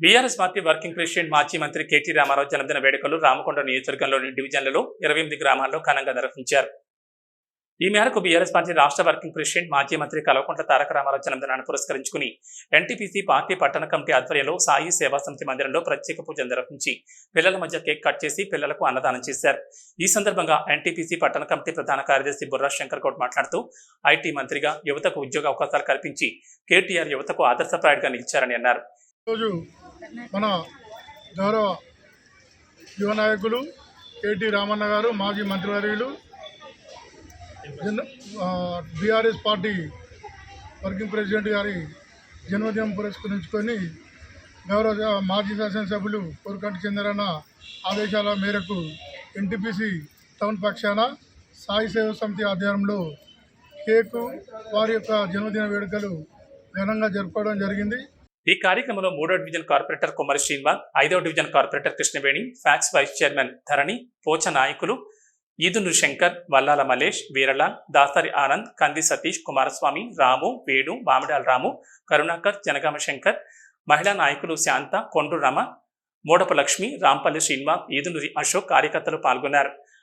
BRS party working president మాజీ మంత్రి KT Ramarao జన్మదిన వేడుకలు రామకొండ నియోజకవర్గంలోని డివిజన్లలో 28 గ్రామాల్లో ఘనంగా నిర్వహించారు. ఈ మేరకు బీఆర్ఎస్ పార్టీ రాష్ట్ర వర్కింగ్ ప్రెసిడెంట్ మాజీ మంత్రి కల్వకుంట్ల తారక రామారావు జన్మదినాన్ని పురస్కరించుకుని ఎన్టీపీసీ పార్టీ పట్టణ కమిటీ ఆధ్వర్యంలో సాయి సేవా సమితి మందిరంలో ప్రత్యేక పూజలు నిర్వహించి పిల్లల మధ్య కేక్ కట్ చేసి పిల్లలకు అన్నదానం చేశారు. ఈ సందర్భంగా ఎన్టీపీసీ పట్టణ కమిటీ ప్రధాన కార్యదర్శి బుర్రా శంకర్ గౌడ్ మాట్లాడుతూ ఐటీ మంత్రిగా యువతకు ఉద్యోగ అవకాశాలు కల్పించి కేటీఆర్ యువతకు ఆదర్శప్రాయుడిగా నిలిచారని అన్నారు. ఈరోజు మన గౌరవ యువ నాయకులు కేటీ రామన్న గారు మాజీ మంత్రివర్యులు బీఆర్ఎస్ పార్టీ వర్కింగ్ ప్రెసిడెంట్ గారి జన్మదినం పురస్కరించుకొని గౌరవ మాజీ శాసనసభ్యులు కోరుకంటి చంద్రన్న ఆదేశాల మేరకు ఎన్టీపీసీ టౌన్ పక్షాన సాయి సేవా సమితి ఆధ్వర్యంలో కేకు వారి యొక్క జన్మదిన వేడుకలు ఘనంగా జరుపుకోవడం జరిగింది. ఈ కార్యక్రమంలో 3వ డివిజన్ కార్పొరేటర్ కుమారి శ్రీనివాస్, 5వ division corporator Krishnaveni, PACS vice chairman Dharani, పోచ నాయకులు ఈదును శంకర్, వల్లాల మల్లేష్, వీరలాల్, దాసరి ఆనంద్, కంది సతీష్, కుమారస్వామి, రాము, వేణు, మామిడాల రాము, కరుణాకర్, జనగామ శంకర్, మహిళా నాయకులు శాంత, కొండ్రు రమ, మోడపు లక్ష్మి, రాంపల్లి శ్రీనివాస్, ఈదునూరి అశోక్ కార్యకర్తలు పాల్గొన్నారు.